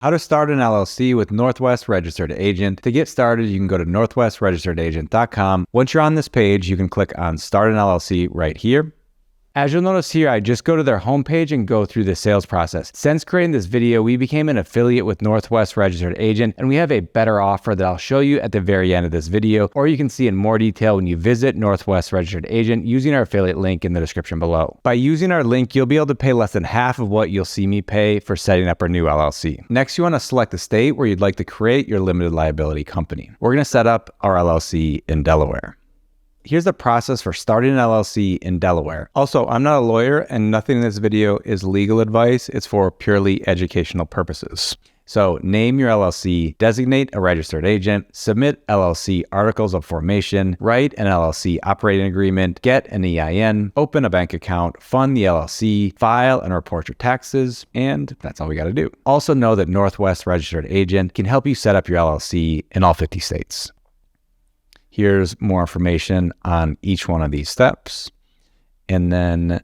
How to start an LLC with Northwest Registered Agent. To get started, you can go to northwestregisteredagent.com. Once you're on this page, you can click on Start an LLC right here. As you'll notice here, I just go to their homepage and go through the sales process. Since creating this video, we became an affiliate with Northwest Registered Agent, and we have a better offer that I'll show you at the very end of this video, or you can see in more detail when you visit Northwest Registered Agent using our affiliate link in the description below. By using our link, you'll be able to pay less than half of what you'll see me pay for setting up our new LLC. Next, you want to select the state where you'd like to create your limited liability company. We're going to set up our LLC in Delaware. Here's the process for starting an LLC in Delaware. Also, I'm not a lawyer and nothing in this video is legal advice. It's for purely educational purposes. So name your LLC, designate a registered agent, submit LLC articles of formation, write an LLC operating agreement, get an EIN, open a bank account, fund the LLC, file and report your taxes, and that's all we got to do. Also know that Northwest Registered Agent can help you set up your LLC in all 50 states. Here's more information on each one of these steps. And then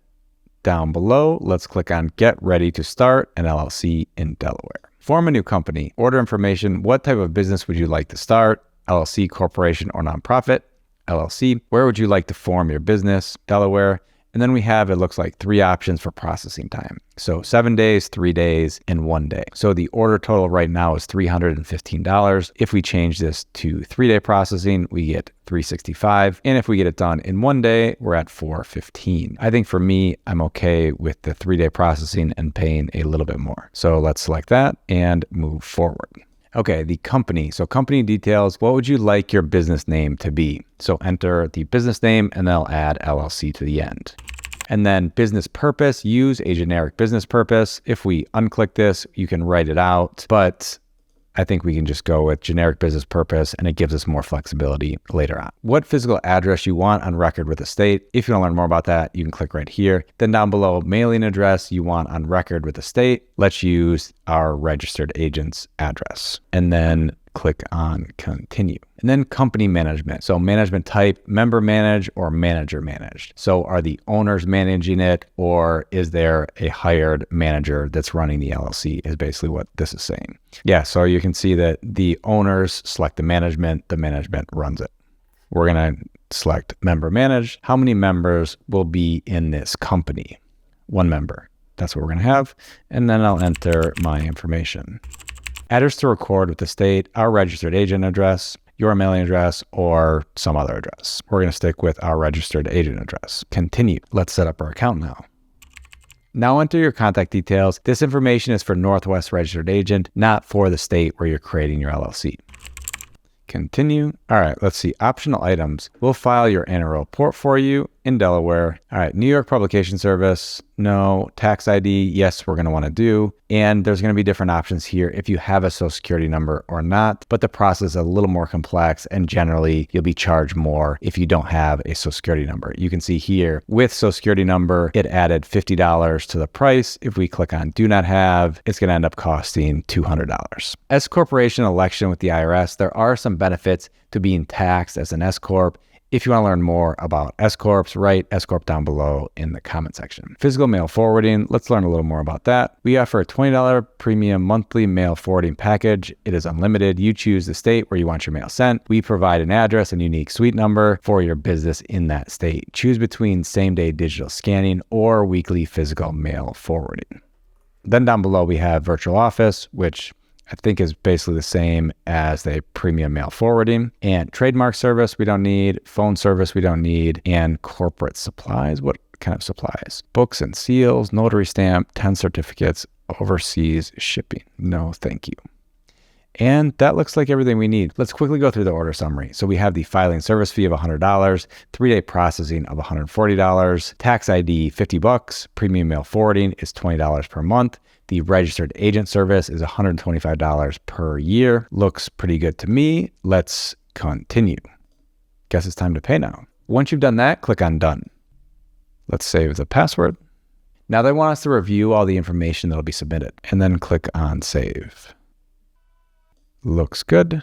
down below, let's click on Get Ready to Start an LLC in Delaware. Form a new company. Order information. What type of business would you like to start? LLC, corporation, or nonprofit? LLC. Where would you like to form your business? Delaware. And then we have, it looks like 3 options for processing time. So 7 days, 3 days, and 1 day. So the order total right now is $315. If we change this to 3-day processing, we get $365. And if we get it done in 1 day, we're at $415. I think for me, I'm okay with the 3-day processing and paying a little bit more. So let's select that and move forward. Okay, the company. So company details, what would you like your business name to be? So enter the business name and they'll add LLC to the end. And then business purpose, use a generic business purpose. If we unclick this, you can write it out, but I think we can just go with generic business purpose and it gives us more flexibility later on. What physical address you want on record with the state. If you want to learn more about that, you can click right here. Then down below, mailing address you want on record with the state. Let's use our registered agent's address and then click on continue. And then company management. So management type, member managed or manager managed. So are the owners managing it or is there a hired manager that's running the LLC is basically what this is saying. Yeah, so you can see that the owners select the management runs it. We're gonna select member managed. How many members will be in this company? 1 member. That's what we're gonna have. And then I'll enter my information. Address to record with the state, our registered agent address, your mailing address, or some other address. We're going to stick with our registered agent address. Continue. Let's set up our account now. Now enter your contact details. This information is for Northwest Registered Agent, not for the state where you're creating your LLC. Continue. All right, let's see. Optional items. We'll file your annual report for you in Delaware. All right, New York Publication Service. No. Tax ID. Yes, we're going to want to do. And there's going to be different options here if you have a social security number or not, but the process is a little more complex and generally you'll be charged more if you don't have a social security number. You can see here with social security number, it added $50 to the price. If we click on do not have, it's going to end up costing $200. S corporation election with the IRS, there are some benefits to being taxed as an S corp. If you want to learn more about S corps, write S corp down below in the comment section. Physical mail forwarding, let's learn a little more about that. We offer a $20 premium monthly mail forwarding package. It is unlimited. You choose the state where you want your mail sent. We provide an address and unique suite number for your business in that state. Choose between same-day digital scanning or weekly physical mail forwarding. Then down below we have virtual office, which I think is basically the same as the premium mail forwarding, and trademark service we don't need, phone service we don't need, and corporate supplies. What kind of supplies? Books and seals, notary stamp, 10 certificates, overseas shipping. No, thank you. And that looks like everything we need. Let's quickly go through the order summary. So we have the filing service fee of $100, 3-day processing of $140, tax ID $50, premium mail forwarding is $20 per month. The registered agent service is $125 per year. Looks pretty good to me. Let's continue. Guess it's time to pay now. Once you've done that, click on done. Let's save the password. Now they want us to review all the information that'll be submitted and then click on save. Looks good.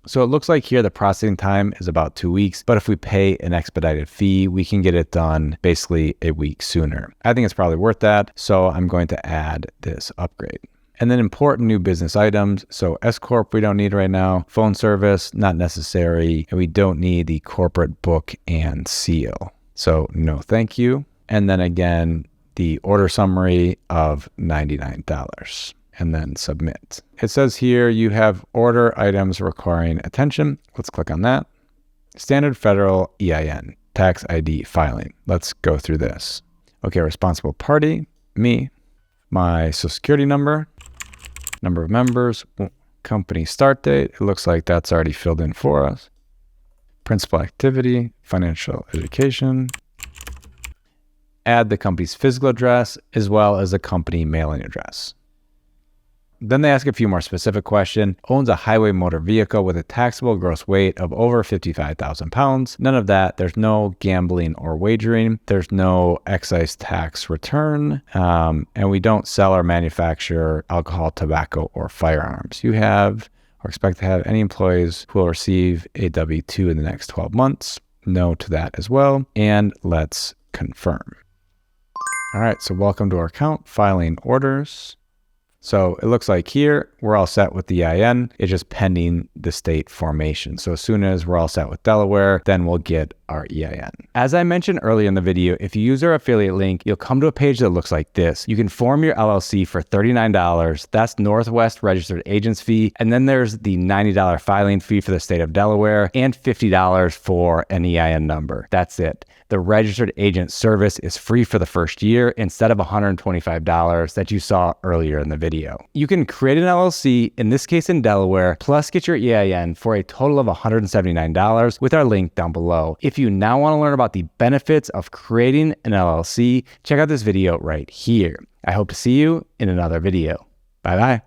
So it looks like here the processing time is about 2 weeks, but if we pay an expedited fee, we can get it done basically a week sooner. I think it's probably worth that. So I'm going to add this upgrade. And then important new business items. So S Corp we don't need right now. Phone service, not necessary. And we don't need the corporate book and seal. So no thank you. And then again, the order summary of $99. And then submit. It says here you have order items requiring attention. Let's click on that. Standard federal EIN, tax ID filing. Let's go through this. Okay, responsible party, me, my social security number, number of members, company start date. It looks like that's already filled in for us. Principal activity, financial education. Add the company's physical address as well as the company mailing address. Then they ask a few more specific questions. Owns a highway motor vehicle with a taxable gross weight of over 55,000 pounds. None of that. There's no gambling or wagering. There's no excise tax return. And we don't sell or manufacture alcohol, tobacco, or firearms. You have or expect to have any employees who will receive a W-2 in the next 12 months. No to that as well. And let's confirm. All right, so welcome to our account, filing orders. So it looks like here, we're all set with the EIN. It's just pending the state formation. So as soon as we're all set with Delaware, then we'll get our EIN. As I mentioned earlier in the video, if you use our affiliate link, you'll come to a page that looks like this. You can form your LLC for $39. That's Northwest Registered Agent's fee. And then there's the $90 filing fee for the state of Delaware and $50 for an EIN number. That's it. The registered agent service is free for the first year instead of $125 that you saw earlier in the video. You can create an LLC, in this case in Delaware, plus get your EIN for a total of $179 with our link down below. If you now want to learn about the benefits of creating an LLC, check out this video right here. I hope to see you in another video. Bye-bye.